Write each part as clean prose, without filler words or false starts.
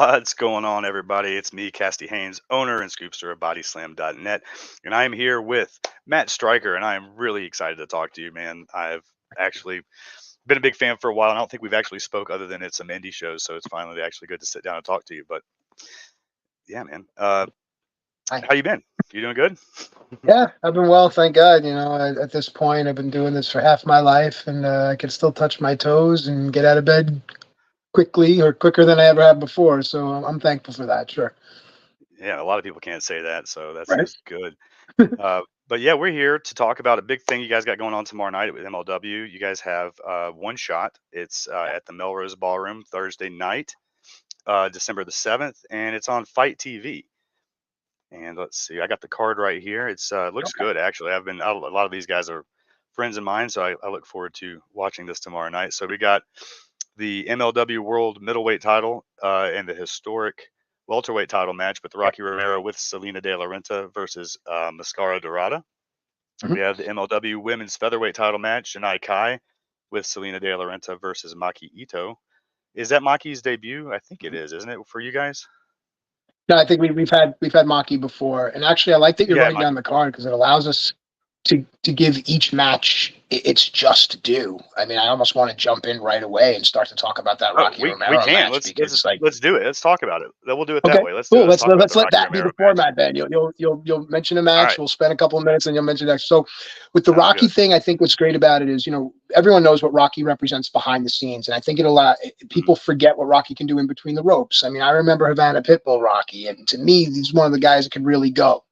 What's going on, everybody? It's me, Cassidy Haynes, owner and scoopster of bodyslam.net, and I am here with Matt Stryker, and I am really excited to talk to you, man. I've actually been a big fan for a while, and I don't think we've actually spoke other than at some indie shows, so it's finally actually good to sit down and talk to you. But yeah, man, Hi. how you been? You doing good? Yeah, I've been well, thank God. At this point, I've been doing this for half my life, and I can still touch my toes and get out of bed quickly or quicker than I ever have before. So I'm thankful for that. Sure. Yeah, a lot of people can't say that, so that's Right. just good. But yeah, we're here to talk about a big thing you guys got going on tomorrow night with MLW. You guys have One Shot. It's at the Melrose Ballroom Thursday night, December the 7th, and it's on Fite TV. And let's see, I got the card right here. It's looks Okay. good actually. A lot of these guys are friends of mine, so I look forward to watching this tomorrow night. So we got the MLW World Middleweight title and the historic welterweight title match with Rocky Romero with Selena De La Renta versus Mascara Dorada. Mhm. We have the MLW Women's Featherweight title match, Janai Kai with Selena De La Renta versus Maki Itoh. Is that Maki's debut? I think it is, isn't it, for you guys? No, I think we've had Maki before, and actually, I like that you're Yeah, running down Maki. the card because it allows us to give each match its just due. I mean, I almost want to jump in right away and start to talk about that Oh, Rocky we Romero can. match because, like, Let's do it. Let's talk about it. Then we'll do it that okay, way. Let's do it. cool. Let's Let's talk about let's the let Rocky that be the Romero match. format. Then you'll mention a All match. right, We'll spend a couple of minutes, and you'll mention next. So, with the sounds Rocky good. thing, I think what's great about it is everyone knows what Rocky represents behind the scenes, and I think Mhm. people forget what Rocky can do in between the ropes. I mean, I remember Havana Pitbull Rocky, and to me, he's one of the guys that could really go.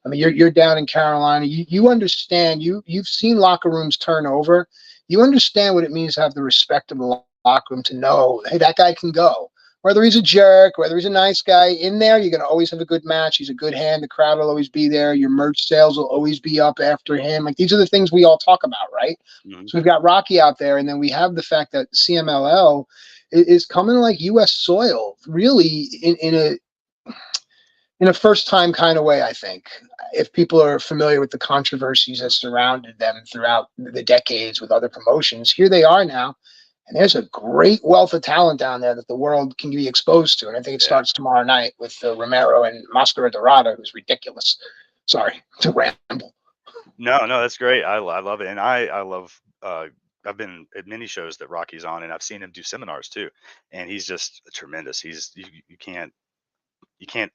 I mean, you're down in Carolina. You understand. You've seen locker rooms turn over. You understand what it means to have the respect of the locker room to know, hey, that guy can go. Whether he's a jerk, whether he's a nice guy, in there, you're going to always have a good match. He's a good hand. The crowd will always be there. Your merch sales will always be up after him. Like, these are the things we all talk about, right? Mhm. So we've got Rocky out there, and then we have the fact that CMLL is coming like U.S. soil, really in a first time kind of way, I think. If people are familiar with the controversies that surrounded them throughout the decades with other promotions, here they are now. And there's a great wealth of talent down there that the world can be exposed to. And I think it Yeah. starts tomorrow night with Romero and Mascara Dorada, who's ridiculous. Sorry to ramble. No, no, that's great. I love it, and I love. I've been at many shows that Rocky's on, and I've seen him do seminars too, and he's just tremendous. You can't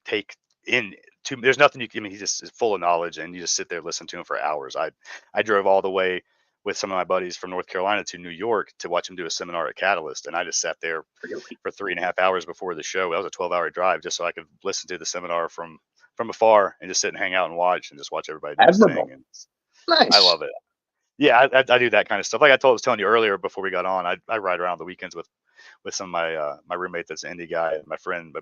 take in too. There's nothing you. I mean, he just is full of knowledge, and you just sit there and listen to him for hours. I drove all the way with some of my buddies from North Carolina to New York to watch him do a seminar at Catalyst, and I just sat there Really for 3.5 hours before the show. That was a 12-hour drive just so I could listen to the seminar from afar and just sit and hang out and watch and just watch everybody do his thing. admirable. And I Nice. love it. Yeah, I do that kind of stuff. Like I was telling you earlier before we got on, I ride around the weekends with some of my roommate that's an indie guy and my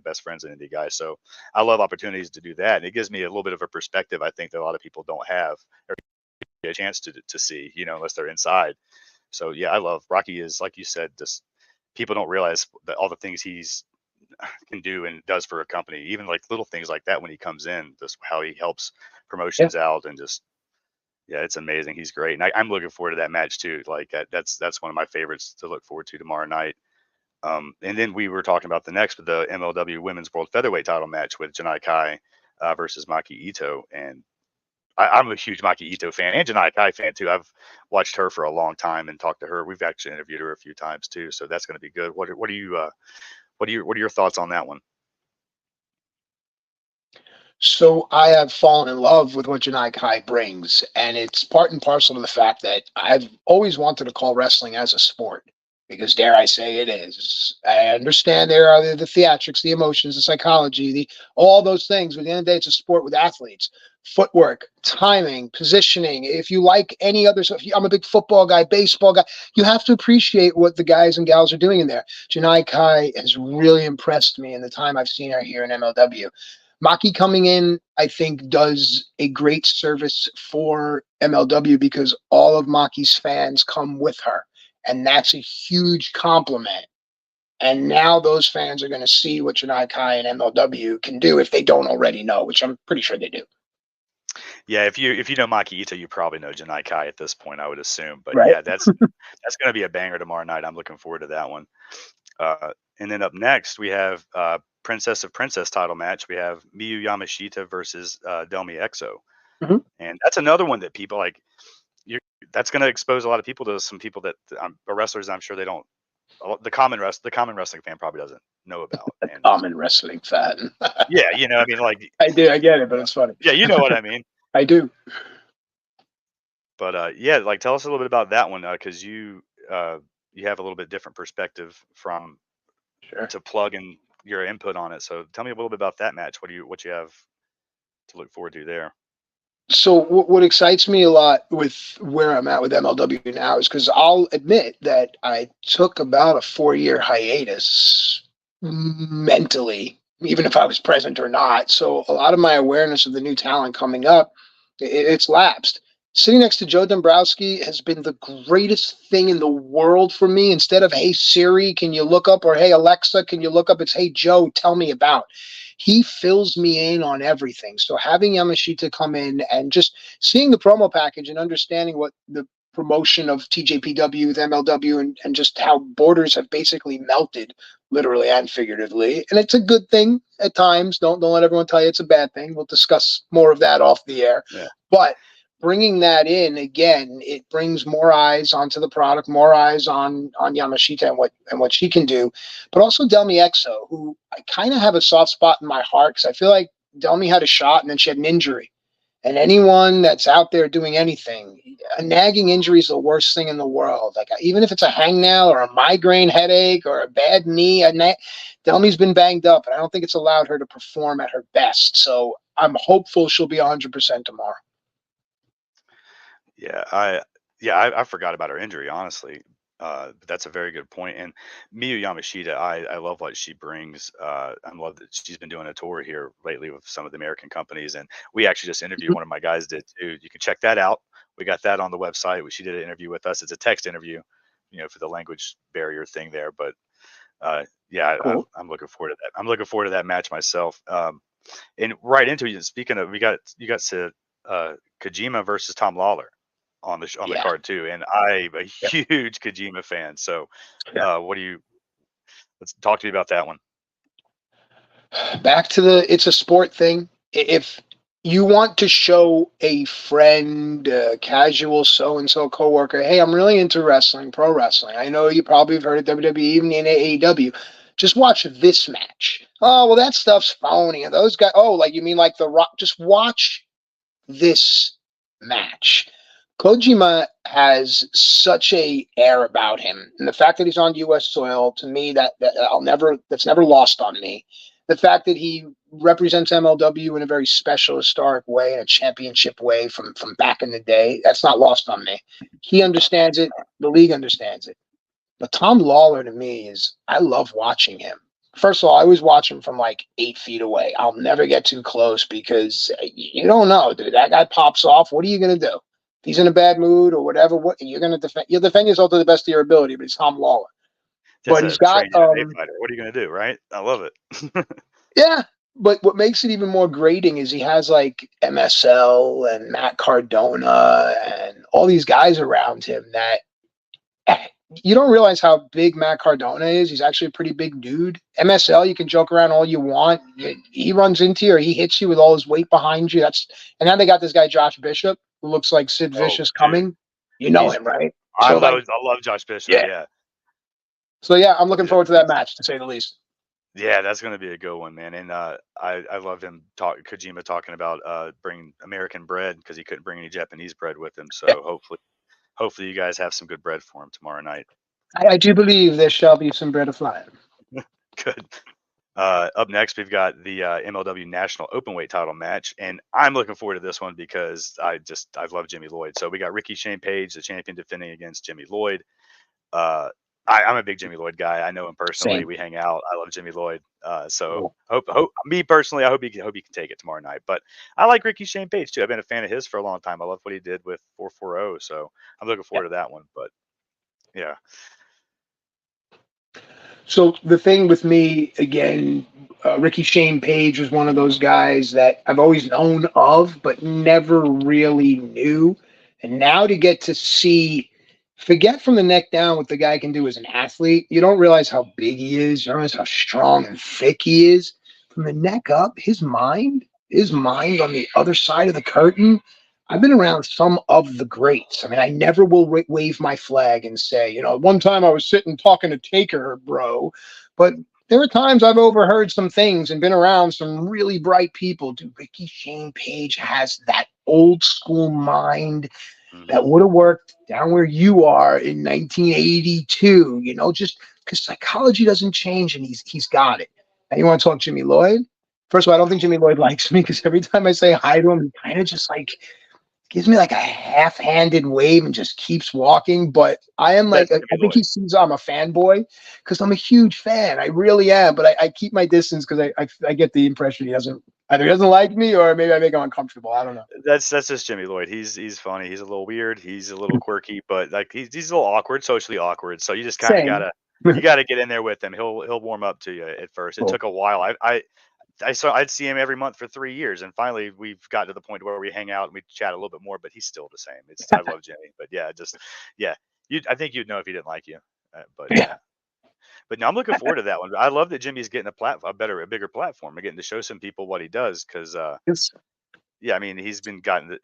best friend's an indie guy. So I love opportunities to do that. And it gives me a little bit of a perspective I think that a lot of people don't have or get a chance to see, unless they're inside. So yeah, I love Rocky is like you said, just people don't realize that all the things he's can do and does for a company, even like little things like that when he comes in, just how he helps Yeah. promotions out and just yeah, it's amazing. He's great, and I'm looking forward to that match too. Like that's one of my favorites to look forward to tomorrow night. And then we were talking about the next with the MLW Women's World Featherweight Title match with Janai Kai versus Maki Itoh, and I'm a huge Maki Itoh fan and Janai Kai fan too. I've watched her for a long time and talked to her. We've actually interviewed her a few times too, so that's going to be good. What are your thoughts on that one? So I have fallen in love with what Janai Kai brings, and it's part and parcel to the fact that I've always wanted to call wrestling as a sport because, dare I say, it is. I understand there are the theatrics, the emotions, the psychology, the all those things. But at the end of the day, it's a sport with athletes, footwork, timing, positioning. If you like any other stuff, I'm a big football guy, baseball guy. You have to appreciate what the guys and gals are doing in there. Janai Kai has really impressed me in the time I've seen her here in MLW. Maki coming in, I think, does a great service for MLW because all of Maki's fans come with her. And that's a huge compliment. And now those fans are going to see what Janai Kai and MLW can do if they don't already know, which I'm pretty sure they do. Yeah, if you know Maki Ito, you probably know Janai Kai at this point, I would assume. But Right. yeah, that's going to be a banger tomorrow night. I'm looking forward to that one. And then up next we have Princess of Princess title match, we have Miyu Yamashita versus Delmi Exo. Mm-hmm. And that's another one that people like. That's going to expose a lot of people to some people that wrestlers. I'm sure they don't. The common wrestling fan probably doesn't know about. A And common wrestling fan. yeah, I mean, like I get it, but it's funny. yeah, you know what I mean. I do. But yeah, like tell us a little bit about that one because you have a little bit different perspective from Sure. to plug in your input on it. So tell me a little bit about that match. What you have to look forward to there? So what excites me a lot with where I'm at with MLW now is because I'll admit that I took about a 4-year hiatus mentally, even if I was present or not. So a lot of my awareness of the new talent coming up, it's lapsed. Sitting next to Joe Dombrowski has been the greatest thing in the world for me. Instead of, hey, Siri, can you look up? Or, hey, Alexa, can you look up? It's, hey, Joe, tell me about. He fills me in on everything. So having Yamashita come in and just seeing the promo package and understanding what the promotion of TJPW with MLW and just how borders have basically melted, literally and figuratively. And it's a good thing at times. Don't let everyone tell you it's a bad thing. We'll discuss more of that off the air. Yeah. But bringing that in again, it brings more eyes onto the product, more eyes on Yamashita and what she can do, but also Delmi Exo, who I kind of have a soft spot in my heart because I feel like Delmi had a shot and then she had an injury. And anyone that's out there doing anything, a nagging injury is the worst thing in the world. Like even if it's a hangnail or a migraine headache or a bad knee, Delmi's been banged up, and I don't think it's allowed her to perform at her best. So I'm hopeful she'll be 100% tomorrow. Yeah, I forgot about her injury, honestly. But that's a very good point. And Miyu Yamashita, I love what she brings. I love that she's been doing a tour here lately with some of the American companies, and we actually just interviewed one of my guys did too. You can check that out. We got that on the website. She did an interview with us. It's a text interview, for the language barrier thing there. But yeah, Cool. I'm looking forward to that. I'm looking forward to that match myself. And right into it. Speaking of, you got to Kojima versus Tom Lawler on the card too, and I'm a huge Kojima fan. So, let's talk to me about that one. Back to it's a sport thing. If you want to show a friend, casual so-and-so coworker, hey, I'm really into wrestling, pro wrestling. I know you probably have heard of WWE, even in AEW. Just watch this match. Oh, well, that stuff's phony. And those guys, oh, like you mean like The Rock? Just watch this match. Kojima has such a air about him, and the fact that he's on U.S. soil, to me, that's never lost on me. The fact that he represents MLW in a very special, historic way, in a championship way from back in the day, that's not lost on me. He understands it. The league understands it. But Tom Lawler, to me, I love watching him. First of all, I always watch him from like 8 feet away. I'll never get too close because you don't know, dude. That guy pops off. What are you going to do? If he's in a bad mood or whatever, what you're going to defend? You'll defend yourself to the best of your ability, but it's Tom Lawler. Just but he's got fighter. What are you going to do, right? I love it. Yeah, but what makes it even more grating is he has like MSL and Matt Cardona and all these guys around him that you don't realize how big Matt Cardona is. He's actually a pretty big dude. MSL, you can joke around all you want. He runs into you or he hits you with all his weight behind you. And now they got this guy Josh Bishop who looks like Sid Vicious coming. You know him, right? I love Josh Bishop. Yeah. So yeah, I'm looking forward to that match, to say the least. Yeah, that's going to be a good one, man. And I love him Kojima talking about bringing American bread because he couldn't bring any Japanese bread with him. So hopefully you guys have some good bread for him tomorrow night. I do believe there shall be some bread afloat. Good. Up next, we've got the MLW National Openweight title match, and I'm looking forward to this one because I love Jimmy Lloyd. So we got Ricky Shane Page, the champion, defending against Jimmy Lloyd. I'm a big Jimmy Lloyd guy. I know him personally. Same. We hang out. I love Jimmy Lloyd. So cool. Me personally, I hope he can take it tomorrow night. But I like Ricky Shane Page too. I've been a fan of his for a long time. I love what he did with 440. So I'm looking forward to that one. But yeah. So the thing with me again, Ricky Shane Page was one of those guys that I've always known of, but never really knew. And now to get to see forget from the neck down what the guy can do as an athlete. You don't realize how big he is. You don't realize how strong and thick he is. From the neck up, his mind on the other side of the curtain. I've been around some of the greats. I mean, I never will wave my flag and say, one time I was sitting talking to Taker, bro. But there are times I've overheard some things and been around some really bright people. Dude, Ricky Shane Page has that old school mind that would have worked down where you are in 1982, just because psychology doesn't change and he's got it. Now you want to talk Jimmy Lloyd? First of all, I don't think Jimmy Lloyd likes me because every time I say hi to him, he kind of just like gives me like a half-handed wave and just keeps walking. But I am like, I think he sees I'm a fanboy because I'm a huge fan. I really am. But I keep my distance because I get the impression he doesn't like me or maybe I make him uncomfortable. I don't know. That's just Jimmy Lloyd. He's funny. He's a little weird. He's a little quirky, but like he's a little awkward, socially awkward. So you just kind of Same. gotta get in there with him. He'll warm up to you at first. It took a while. I'd see him every month for 3 years, and finally we've got to the point where we hang out and we chat a little bit more. But he's still the same. I love Jimmy, but yeah. I think you'd know if he didn't like you, but yeah. But now I'm looking forward to that one. I love that Jimmy's getting a bigger platform, and getting to show some people what he does. Because yeah, I mean, he's been gotten the,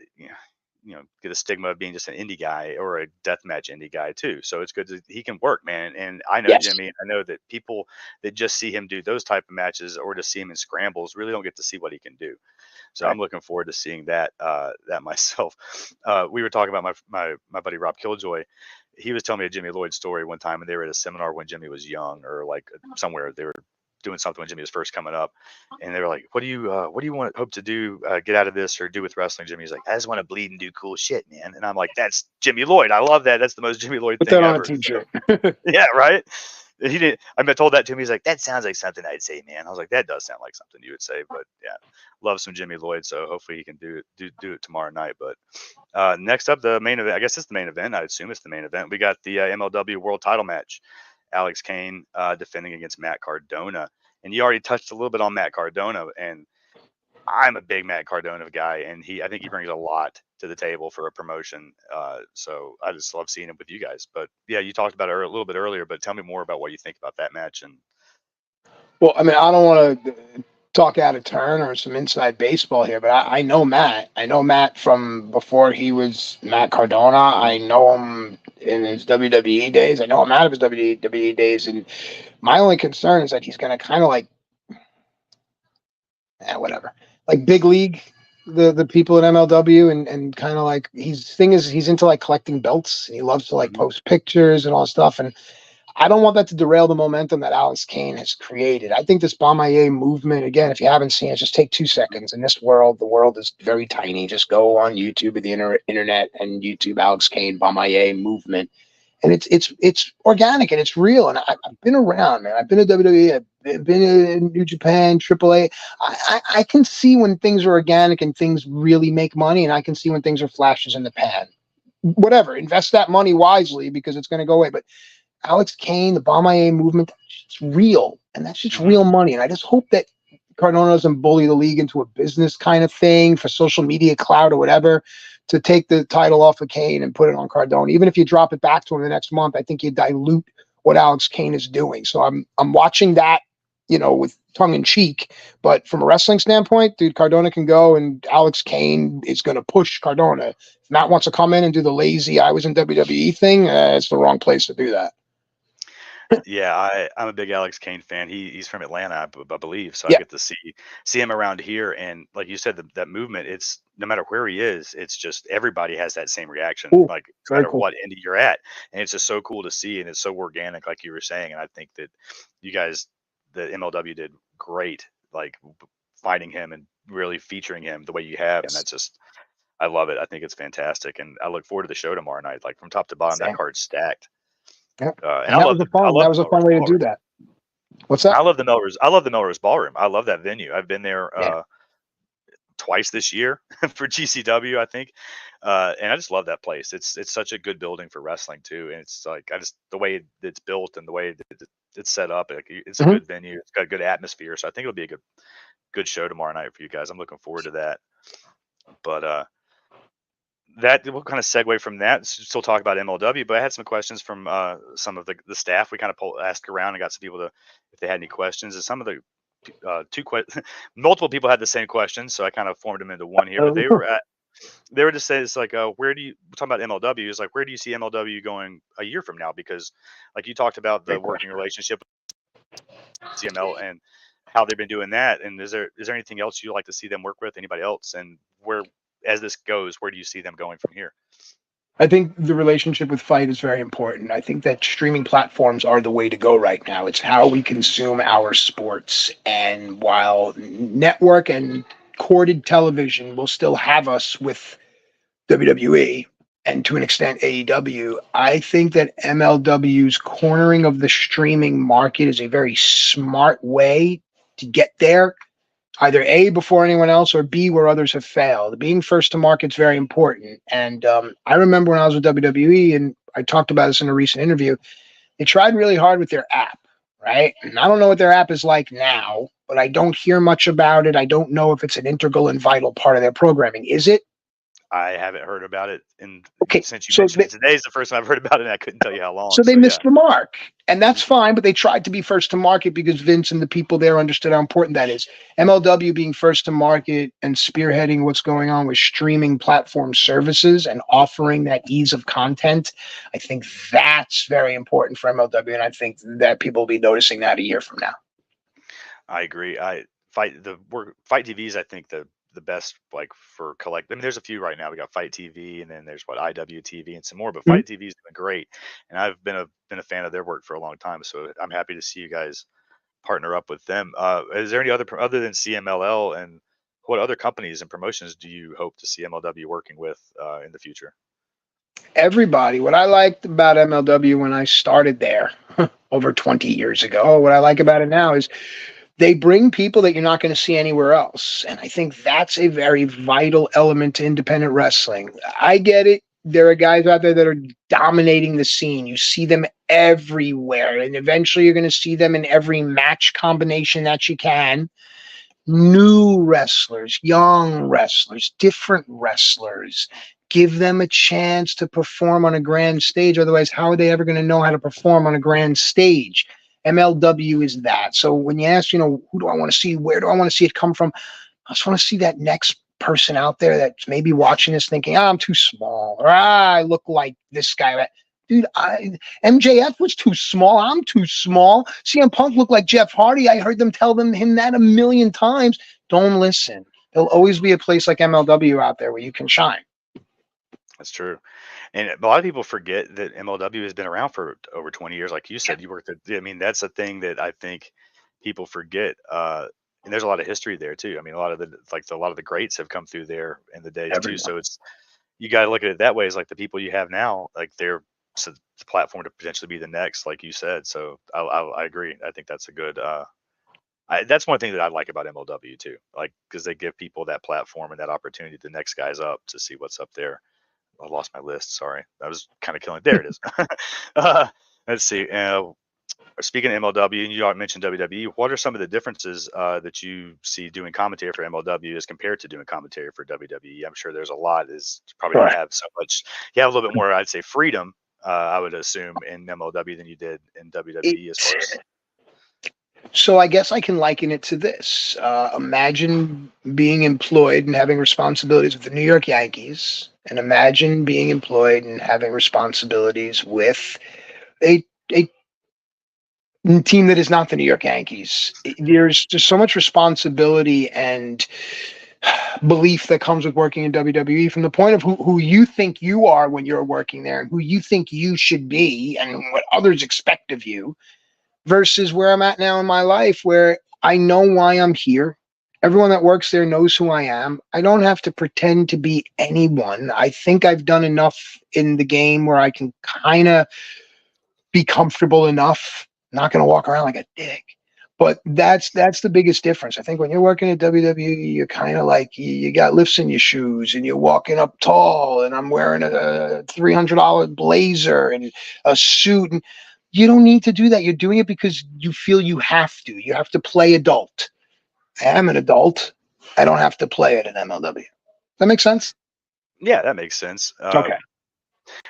get a stigma of being just an indie guy or a deathmatch indie guy too. So it's good that he can work, man. And I know Jimmy. I know that people that just see him do those type of matches or just see him in scrambles really don't get to see what he can do. So I'm looking forward to seeing that myself. We were talking about my buddy Rob Killjoy. He was telling me a Jimmy Lloyd story one time, and they were at a seminar when Jimmy was young, or like somewhere they were doing something when Jimmy was first coming up, and they were like, "What do you hope to do, get out of this or do with wrestling?" Jimmy's like, "I just want to bleed and do cool shit, man." And I'm like, "That's Jimmy Lloyd. I love that. That's the most Jimmy Lloyd Put thing that on ever." a t-shirt. Yeah, right. And he didn't. I told that to him. He's like, "That sounds like something I'd say, man." I was like, "That does sound like something you would say." But yeah, love some Jimmy Lloyd. So hopefully he can do it tomorrow night. But next up, the main event. I guess it's the main event. I assume it's the main event. We got the MLW World Title match. Alex Kane defending against Matt Cardona. And you already touched a little bit on Matt Cardona, and I'm a big Matt Cardona guy, and I think he brings a lot to the table for a promotion. So I just love seeing him with you guys. But yeah, you talked about it a little bit earlier, but tell me more about what you think about that match. And Well, I mean, I don't want to talk out of turn or some inside baseball here, but I know Matt. I know Matt from before he was Matt Cardona. I know him in his WWE days. I know him out of his WWE days. And my only concern is that he's going to kind of like, whatever, like big league the people at MLW and kind of like he's into like collecting belts. And he loves to like post pictures and all that stuff. And I don't want that to derail the momentum that Alex Kane has created. I think this Bomaye movement, again, if you haven't seen it, just take 2 seconds. In this world, the world is very tiny. Just go on YouTube or the internet and YouTube Alex Kane Bomaye movement. And it's organic and it's real. And I've been around, man. I've been at WWE, I've been in New Japan, AAA. I can see when things are organic and things really make money, and I can see when things are flashes in the pan. Whatever, invest that money wisely because it's going to go away. But Alex Kane, the Bomaye movement, it's real. And that's just real money. And I just hope that Cardona doesn't bully the league into a business kind of thing for social media clout or whatever to take the title off of Kane and put it on Cardona. Even if you drop it back to him the next month, I think you dilute what Alex Kane is doing. So I'm watching that, with tongue in cheek. But from a wrestling standpoint, dude, Cardona can go and Alex Kane is going to push Cardona. If Matt wants to come in and do the lazy I was in WWE thing, it's the wrong place to do that. Yeah, I'm a big Alex Kane fan. He's from Atlanta, I believe, so I Yeah. get to see him around here. And like you said, that movement, it's no matter where he is, it's just everybody has that same reaction, Cool. like no Very matter cool. what indie you're at. And it's just so cool to see, and it's so organic, like you were saying. And I think that you guys, the MLW, did great, like finding him and really featuring him the way you have. And Yes. that's just, I love it. I think it's fantastic, and I look forward to the show tomorrow night. Like from top to bottom, that Same. card's stacked. Yeah. And And that was a I fun. love That the was a fun Melrose way to do Ballroom. that. What's that? I love the Melrose Ballroom. I love that venue. I've been there Yeah. twice this year for GCW, I think, and I just love that place. It's such a good building for wrestling too, and it's like the way it's built and the way that it's set up. Like, it's a Mhm. good venue. It's got a good atmosphere, so I think it'll be a good show tomorrow night for you guys. I'm looking forward to that. But that we'll kind of segue from that. Still talk about MLW, but I had some questions from some of the staff. We kind of asked around and got some people to if they had any questions. And some of the multiple people had the same questions, so I kind of formed them into one here. But they were just saying it's like, where do you we're talking about MLW? Is like, where do you see MLW going a year from now? Because like you talked about the working relationship with CML and how they've been doing that. And is there anything else you'd like to see them work with? Anybody else? And where, as this goes, where do you see them going from here? I think the relationship with Fite is very important. I think that streaming platforms are the way to go right now. It's how we consume our sports. And while network and corded television will still have us with WWE and to an extent AEW, I think that MLW's cornering of the streaming market is a very smart way to get there, either A, before anyone else, or B, where others have failed. Being first to market is very important. And I remember when I was with WWE, and I talked about this in a recent interview, they tried really hard with their app, right? And I don't know what their app is like now, but I don't hear much about it. I don't know if it's an integral and vital part of their programming. Is it? I haven't heard about it, and Okay, since you mentioned it today is the first time I've heard about it, and I couldn't tell you how long. So they missed the mark, and that's fine. But they tried to be first to market because Vince and the people there understood how important that is. MLW being first to market and spearheading what's going on with streaming platform services and offering that ease of content, I think that's very important for MLW, and I think that people will be noticing that a year from now. I agree. Fite TV is, I think, the best, like, for collect. I mean, there's a few right now. We got Fite TV, and then there's IWTV and some more. But Fite TV has been great, and I've been a fan of their work for a long time. So I'm happy to see you guys partner up with them. Is there any other than CMLL, and what other companies and promotions do you hope to see MLW working with in the future? Everybody. What I liked about MLW when I started there over 20 years ago, what I like about it now is they bring people that you're not going to see anywhere else. And I think that's a very vital element to independent wrestling. I get it. There are guys out there that are dominating the scene. You see them everywhere. And eventually you're going to see them in every match combination that you can. New wrestlers, young wrestlers, different wrestlers. Give them a chance to perform on a grand stage. Otherwise, how are they ever going to know how to perform on a grand stage? MLW is that. So when you ask, who do I want to see? Where do I want to see it come from? I just want to see that next person out there that's maybe watching this thinking, I'm too small, or I look like this guy. Dude, MJF was too small. I'm too small. CM Punk looked like Jeff Hardy. I heard them tell him that a million times. Don't listen. There'll always be a place like MLW out there where you can shine. That's true. And a lot of people forget that MLW has been around for over 20 years. Like you said, you worked at, I mean, that's a thing that I think people forget. And there's a lot of history there too. I mean, a lot of the greats have come through there in the days too. So you got to look at it that way. Is like the people you have now, like they're the platform to potentially be the next, like you said. So I agree. I think that's a good, that's one thing that I like about MLW too. Like, cause they give people that platform and that opportunity, the next guys up, to see what's up there. I lost my list. Sorry. I was kind of killing. There it is. Let's see. Speaking of MLW, and you mentioned WWE, what are some of the differences that you see doing commentary for MLW as compared to doing commentary for WWE? I'm sure there's a lot. Is probably don't have so much. You have a little bit more, I'd say, freedom, I would assume, in MLW than you did in WWE as far as. So I guess I can liken it to this. Imagine being employed and having responsibilities with the New York Yankees, and imagine being employed and having responsibilities with a team that is not the New York Yankees. There's just so much responsibility and belief that comes with working in WWE, from the point of who you think you are when you're working there and who you think you should be and what others expect of you, versus where I'm at now in my life, where I know why I'm here. Everyone that works there knows who I am. I don't have to pretend to be anyone. I think I've done enough in the game where I can kind of be comfortable enough. I'm not going to walk around like a dick. But that's the biggest difference. I think when you're working at WWE, you're kind of like, you got lifts in your shoes and you're walking up tall, and I'm wearing a $300 blazer and a suit. And you don't need to do that. You're doing it because you feel you have to. You have to play adult. I am an adult. I don't have to play it at MLW. That makes sense? Yeah, that makes sense. Okay.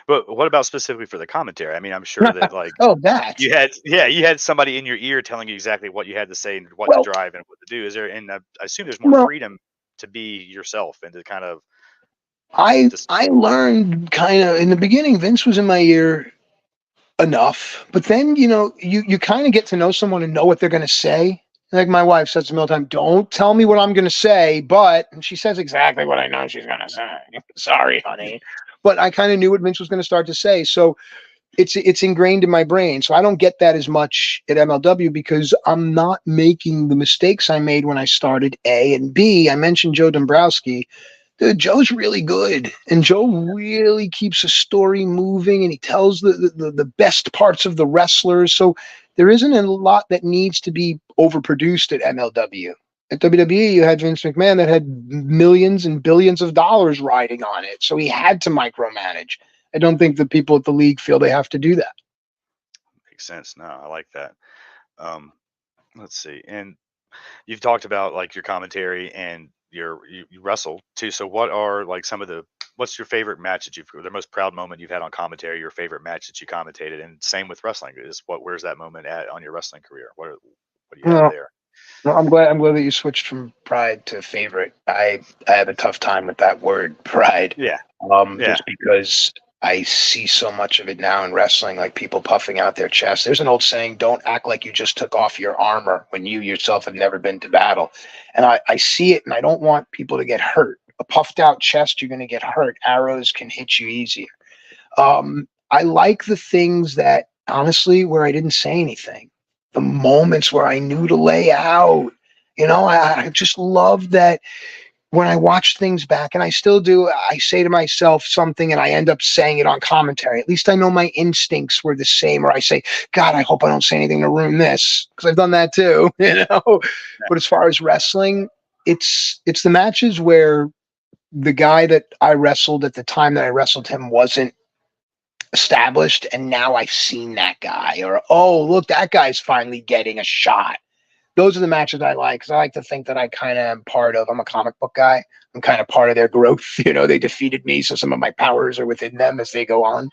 But what about specifically for the commentary? I mean, I'm sure that like Oh, that. you had somebody in your ear telling you exactly what you had to say and what to Well, drive and what to do. Is there? And I assume there's more well, freedom to be yourself and to kind of just I learned kind of in the beginning. Vince was in my ear enough, but then you kind of get to know someone and know what they're going to say. Like my wife says to me all the time, "Don't tell me what I'm going to say," but and she says exactly what I know she's going to say. Sorry, honey, but I kind of knew what Vince was going to start to say, so it's ingrained in my brain. So I don't get that as much at MLW because I'm not making the mistakes I made when I started. A and B. I mentioned Joe Dombrowski. Dude, Joe's really good, and Joe really keeps a story moving, and he tells the best parts of the wrestlers. So there isn't a lot that needs to be overproduced at MLW. At WWE, you had Vince McMahon that had millions and billions of dollars riding on it, so he had to micromanage. I don't think the people at the league feel they have to do that. makes sense. No, I like that. Um, let's see. And you've talked about like your commentary and you wrestle too. So what are like some of the what's your favorite match that you've the most proud moment you've had on commentary? Your favorite match that you commentated, and same with wrestling is where's that moment at on your wrestling career? What do you have Well, there? well, I'm glad that you switched from pride to favorite. I have a tough time with that word pride, Yeah, yeah, just because I see so much of it now in wrestling, like people puffing out their chest. There's an old saying, "Don't act like you just took off your armor when you yourself have never been to battle," and I see it, and I don't want people to get hurt. A puffed out chest, you're going to get hurt. Arrows can hit you easier. I like the things that honestly where I didn't say anything, the moments where I knew to lay out. I just love that when I watch things back, and I still do. I say to myself something, and I end up saying it on commentary. At least I know my instincts were the same. Or I say, "God, I hope I don't say anything to ruin this," because I've done that too. But as far as wrestling, it's the matches where the guy that I wrestled at the time that I wrestled him wasn't established, and now I've seen that guy, or oh, look, that guy's finally getting a shot. Those are the matches I like because I like to think that I kind of am part of. I'm a comic book guy. I'm kind of part of their growth. They defeated me, so some of my powers are within them as they go on.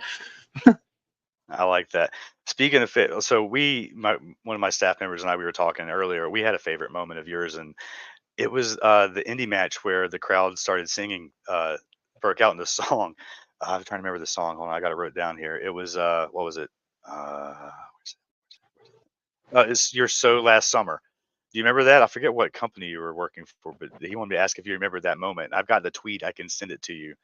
I like that. Speaking of fit, so one of my staff members and I we were talking earlier. We had a favorite moment of yours, and it was the indie match where the crowd started singing, broke out into song. I'm trying to remember the song. Hold on, I got it wrote down here. It was what was it? Uh, it's Your So Last Summer. Do you remember that? I forget what company you were working for, but he wanted me to ask if you remember that moment. I've got the tweet. I can send it to you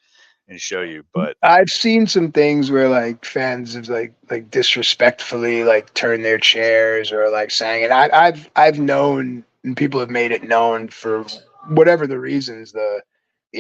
and show you. But I've seen some things where like fans have like disrespectfully like turned their chairs or like sang it. I've known, and people have made it known for whatever the reasons, the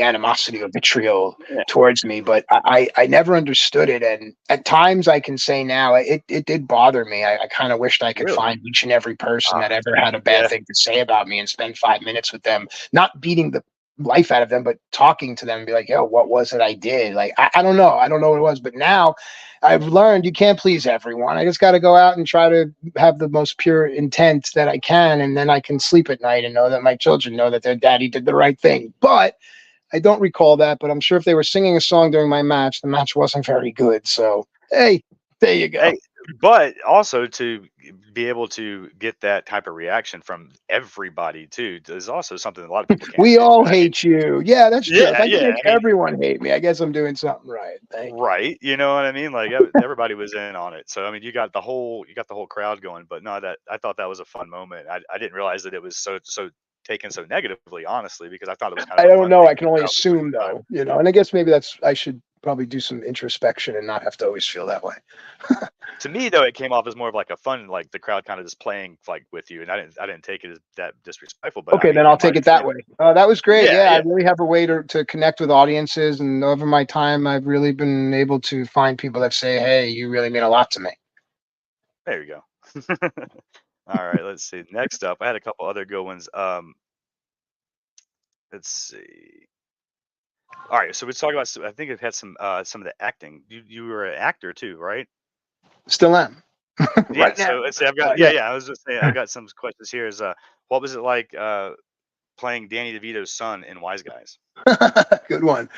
animosity or vitriol yeah, towards me, but I never understood it. And at times I can say now it did bother me. I kind of wished I could really? find each and every person Ah, that ever had a bad yeah, thing to say about me and spend 5 minutes with them, not beating the life out of them, but talking to them and be like, yo, what was it I did? Like, I don't know. I don't know what it was. But now I've learned you can't please everyone. I just got to go out and try to have the most pure intent that I can. And then I can sleep at night and know that my children know that their daddy did the right thing. But I don't recall that. But I'm sure if they were singing a song during my match, the match wasn't very good. So, hey, there you go. hey, but also to be able to get that type of reaction from everybody too is also something a lot of people can't We do. all I mean, hate you. Yeah, that's true. If yeah, I can yeah. make I mean, everyone hate me, I guess I'm doing something right. Thank you. right? You know what I mean? Like everybody was in on it. So I mean, you got the whole crowd going. But no, that I thought that was a fun moment. I didn't realize that it was so taken so negatively, honestly, because I thought it was kind I of a don't fun know. thing. I can The only crowd was having assume a good time. though, and I guess maybe I should probably do some introspection and not have to always feel that way. To me, though, it came off as more of like a fun, like the crowd kind of just playing like with you, and I didn't take it as that disrespectful. But I Okay, mean, then I'll it might take have it that been. way. That was great. Yeah, Yeah, I yeah. really have a way to connect with audiences, and over my time, I've really been able to find people that say, "Hey, you really mean a lot to me." There you go. All right, let's see. Next up, I had a couple other good ones. Let's see. All right, so let's talk about. I think it had some of the acting. You were an actor too, right? Still am Yeah. right now. So let's say I've got Yeah, yeah. I was just saying I've got some questions here. Is what was it like playing Danny DeVito's son in Wise Guys? good one.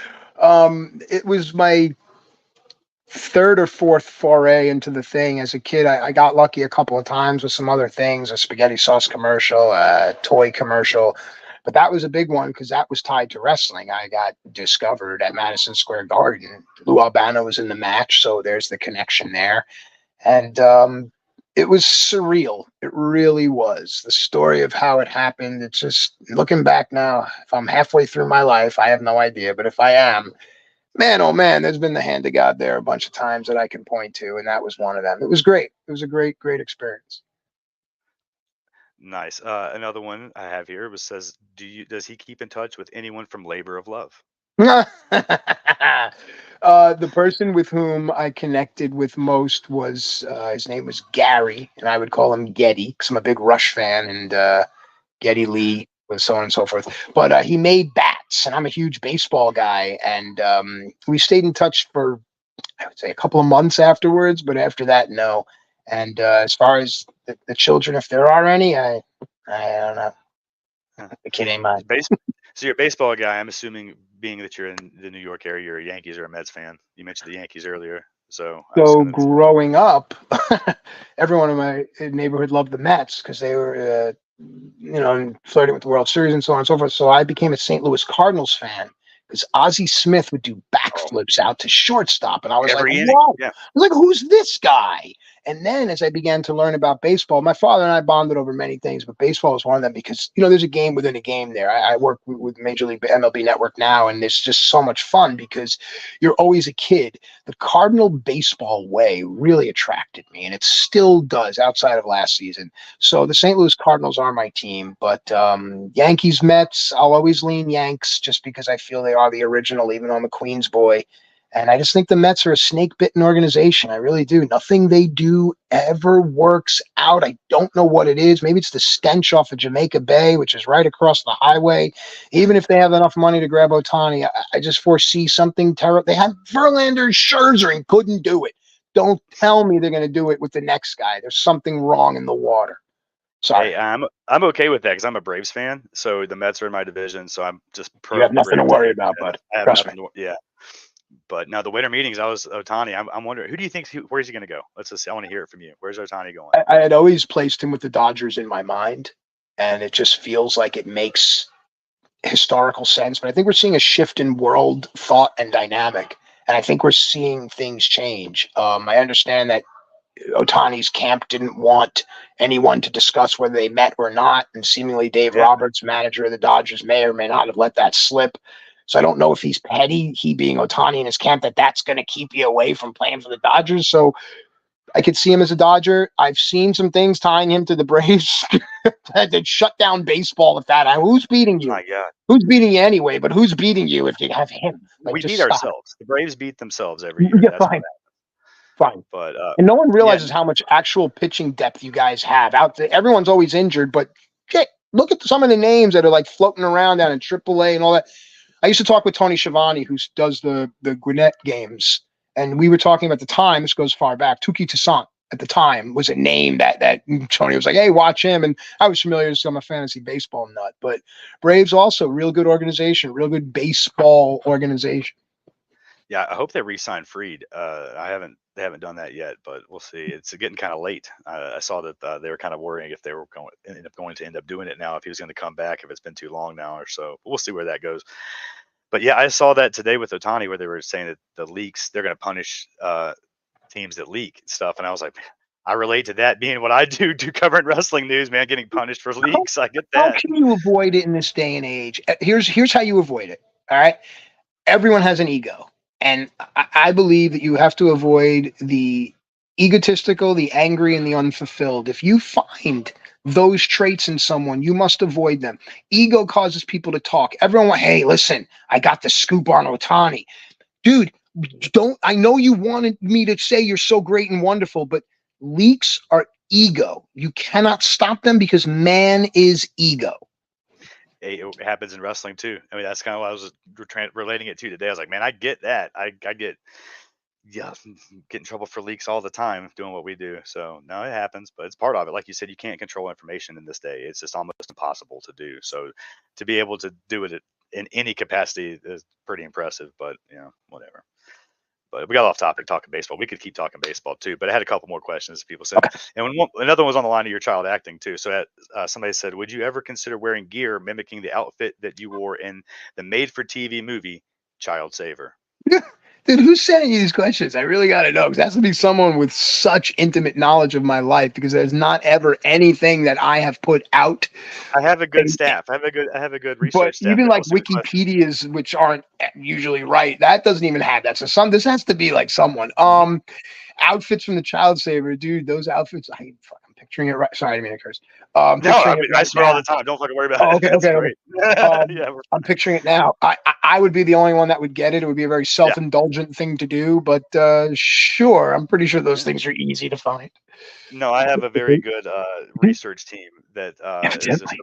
It was my third or fourth foray into the thing. As a kid, I got lucky a couple of times with some other things, a spaghetti sauce commercial, a toy commercial. But that was a big one because that was tied to wrestling. I got discovered at Madison Square Garden. Lou Albano was in the match, so there's the connection there. And it was surreal. It really was. The story of how it happened. It's just looking back now, if I'm halfway through my life, I have no idea. But if I am, man, oh man, there's been the hand of God there a bunch of times that I can point to, and that was one of them. It was great. It was a great, great experience. Nice. Another one I have here was says, does he keep in touch with anyone from Labor of Love? The person with whom I connected with most was his name was Gary, and I would call him Getty because I'm a big Rush fan, and Getty Lee was so on and so forth. But he made bats, and I'm a huge baseball guy, and we stayed in touch for I would say a couple of months afterwards, but after that, no. And as far as the children, if there are any, I don't know. The kid ain't mine. So you're a baseball guy. I'm assuming, being that you're in the New York area, you're a Yankees or a Mets fan. You mentioned the Yankees earlier, so I'm So assuming. growing up, everyone in my neighborhood loved the Mets because they were, flirting with the World Series and so on and so forth. So I became a St. Louis Cardinals fan because Ozzie Smith would do backflips out to shortstop, and I was like, Every inning, "Whoa!" yeah. I was like, "Who's this guy?" And then as I began to learn about baseball, my father and I bonded over many things, but baseball was one of them because there's a game within a game there. I work with Major League MLB Network now, and it's just so much fun because you're always a kid. The Cardinal baseball way really attracted me, and it still does outside of last season. So the St. Louis Cardinals are my team, but Yankees, Mets, I'll always lean Yanks just because I feel they are the original, even though I'm a Queens boy. And I just think the Mets are a snake-bitten organization. I really do. Nothing they do ever works out. I don't know what it is. Maybe it's the stench off of Jamaica Bay, which is right across the highway. Even if they have enough money to grab Ohtani, I just foresee something terrible. They had Verlander, Scherzer, and couldn't do it. Don't tell me they're going to do it with the next guy. There's something wrong in the water. Sorry. Hey, I'm okay with that because I'm a Braves fan. So the Mets are in my division, so I'm just You have pro nothing to Braves. worry about, bud. I have Trust me. nothing. Yeah. But now the winter meetings, I was Ohtani. I'm wondering, who do you think? Where's he going to go? Let's just. I want to hear it from you. Where's Ohtani going? I had always placed him with the Dodgers in my mind, and it just feels like it makes historical sense. But I think we're seeing a shift in world thought and dynamic, and I think we're seeing things change. I understand that Otani's camp didn't want anyone to discuss whether they met or not, and seemingly Dave Yeah. Roberts, manager of the Dodgers, may or may not have let that slip. So I don't know if he's petty, he being Otani in his camp, that's going to keep you away from playing for the Dodgers. So I could see him as a Dodger. I've seen some things tying him to the Braves that shut down baseball with that. Who's beating you? My God. Who's beating you anyway? But who's beating you if you have him? Like, We just beat stop. ourselves. The Braves beat themselves every year. Yeah, That's fine. Fine. But And no one yeah, realizes how much actual pitching depth you guys have out there. Everyone's always injured, but shit, look at some of the names that are like floating around down in AAA and all that. I used to talk with Tony Schiavone, who does the Gwinnett games, and we were talking about the time. This goes far back. Tuki Toussaint at the time was a name that Tony was like, "Hey, watch him." And I was familiar because I'm a fantasy baseball nut. But Braves also real good organization, real good baseball organization. yeah. I hope they re-sign Freed. They haven't done that yet, but we'll see. It's getting kind of late. I saw that they were kind of worrying if they were going to end up doing it now, if he was going to come back, if it's been too long now or so. But we'll see where that goes. But yeah, I saw that today with Otani, where they were saying that the leaks, they're going to punish teams that leak stuff, and I was like, I relate to that, being what I do covering wrestling news, man, getting punished for leaks. I get How that. can you avoid it in this day and age? Here's how you avoid it. All right. Everyone has an ego. And I believe that you have to avoid the egotistical, the angry, and the unfulfilled. If you find those traits in someone, you must avoid them. Ego causes people to talk. Everyone went, "Hey, listen, I got the scoop on Otani." Dude, don't, I know you wanted me to say you're so great and wonderful, but leaks are ego. You cannot stop them because man is ego. It happens in wrestling too. I mean, that's kind of what I was relating it to today. I was like, man, I get that. I get, yeah, get in trouble for leaks all the time doing what we do. So no, it happens, but it's part of it. Like you said, you can't control information in this day. It's just almost impossible to do. So to be able to do it in any capacity is pretty impressive. But whatever. But we got off topic talking baseball. We could keep talking baseball too. But I had a couple more questions people said, and another one was on the line of your child acting too. So somebody said, would you ever consider wearing gear mimicking the outfit that you wore in the made-for-TV movie Child Saver? Dude, who's sending you these questions? I really got to know, because that's going to be someone with such intimate knowledge of my life, because there's not ever anything that I have put out. I have a good staff. I have a good But research staff. even That like will send me questions. Wikipedia's, which aren't usually right, that doesn't even have that. So this has to be like someone. Outfits from the Child Saver, dude. Those outfits, I'm picturing it right. Sorry, I didn't mean to curse. No, Picturing it I right swear all now. the time. Don't fucking worry about Oh, it. okay, That's okay, great. okay. Yeah, I'm picturing it now. I would be the only one that would get it. It would be a very self-indulgent thing to do, but sure, I'm pretty sure those things are easy to find. No, I have a very good research team that is just. Evidently.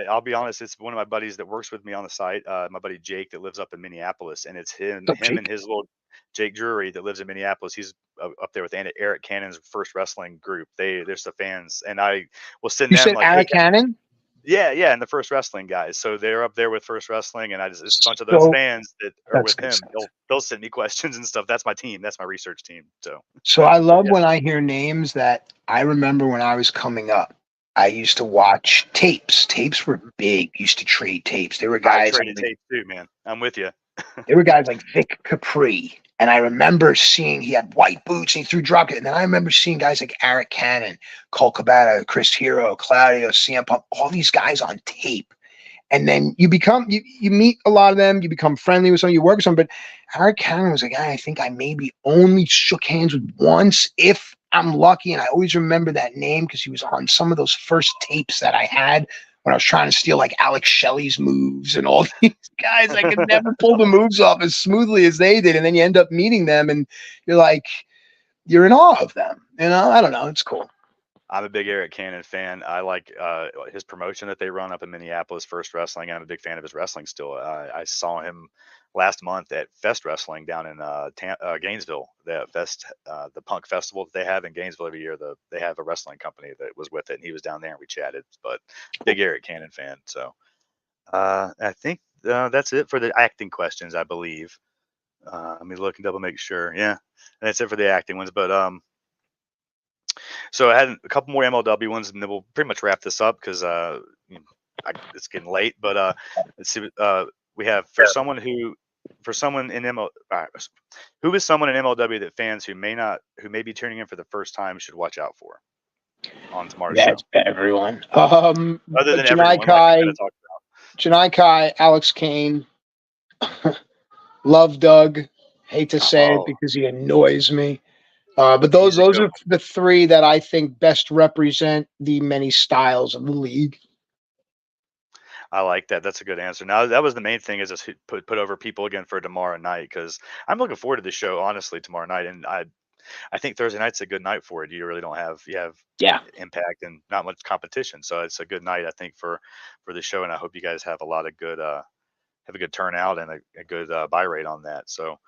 I'll be honest. It's one of my buddies that works with me on the site. My buddy Jake that lives up in Minneapolis, and it's him What's up, and Jake? his little Jake Drury that lives in Minneapolis. He's up there with Eric Cannon's first wrestling group. They're the fans, and I will send You them said like, hey, Eric Cannon? yeah, and the first wrestling guys. So they're up there with first wrestling, and it's a bunch of those So fans that are that's with good him. sense. They'll send me questions and stuff. That's my team. That's my research team. So, So I but love yeah, when I hear names that I remember when I was coming up. I used to watch tapes. Tapes were big. Used to trade tapes. There were I guys traded tape too, man. I'm with you. There were guys like Vic Capri. And I remember seeing he had white boots and he threw drop kick. And then I remember seeing guys like Eric Cannon, Cole Cabana, Chris Hero, Claudio, CM Punk, all these guys on tape. And then you meet a lot of them, you become friendly with some, you work with some. But Eric Cannon was a guy I think I maybe only shook hands with once, if I'm lucky. And I always remember that name because he was on some of those first tapes that I had when I was trying to steal like Alex Shelley's moves and all these guys. I could never pull the moves off as smoothly as they did. And then you end up meeting them and you're like, you're in awe of them. I don't know. It's cool. I'm a big Eric Cannon fan. I like his promotion that they run up in Minneapolis, First Wrestling. I'm a big fan of his wrestling still. I saw him last month at Fest Wrestling down in Gainesville. The Punk Festival that they have in Gainesville every year. They have a wrestling company that was with it, and he was down there and we chatted. But big Eric Cannon fan. So I think that's it for the acting questions, I believe. Let me look and double make sure. Yeah, that's it for the acting ones. But so I had a couple more MLW ones, and then we'll pretty much wrap this up because it's getting late. But let's see. We have for someone in who is someone in MLW that fans who may be tuning in for the first time should watch out for on tomorrow's show. That's everyone. Other than everyone, like we kind of talked about. Janai Kai, Alex Kane, love Doug. Hate to say it because he annoys me. But those are the three that I think best represent the many styles of the league. I like that. That's a good answer. Now that was the main thing, is just put over people again for tomorrow night, because I'm looking forward to the show honestly tomorrow night, and I think Thursday night's a good night for it. You really don't have Impact and not much competition, so it's a good night I think for the show, and I hope you guys have a lot of good have a good turnout and a good buy rate on that. So.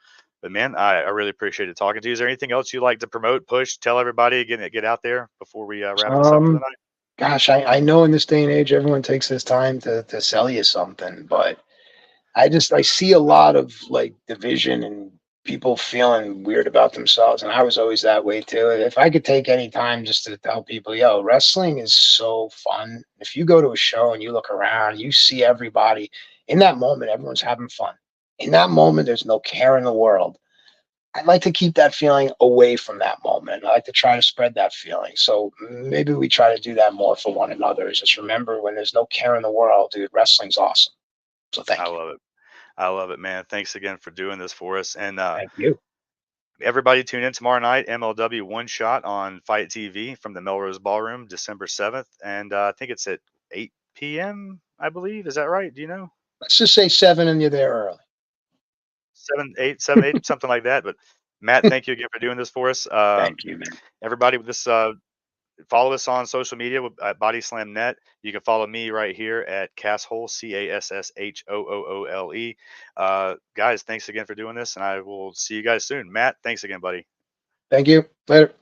But man, I really appreciated talking to you. Is there anything else you'd like to promote, push, tell everybody, get out there before we wrap this up for the night? Gosh, I know in this day and age, everyone takes this time to sell you something, but I see a lot of like division and people feeling weird about themselves. And I was always that way too. If I could take any time just to tell people, yo, wrestling is so fun. If you go to a show and you look around, you see everybody in that moment, everyone's having fun. In that moment, there's no care in the world. I'd like to keep that feeling away from that moment. I like to try to spread that feeling. So maybe we try to do that more for one another. Just remember, when there's no care in the world, dude, wrestling's awesome. So thank you. Love it. I love it, man. Thanks again for doing this for us. And thank you. Everybody tune in tomorrow night, MLW One Shot on Fite TV from the Melrose Ballroom, December 7th. And I think it's at 8 p.m., I believe. Is that right? Do you know? Let's just say 7 and you're there early. 7, 8, something like that. But Matt, thank you again for doing this for us. Thank you, man. Everybody, follow us on social media at Body Slam Net. You can follow me right here at Casshole, CASSHOOOLE. Guys, thanks again for doing this, and I will see you guys soon. Matt, thanks again, buddy. Thank you. Later.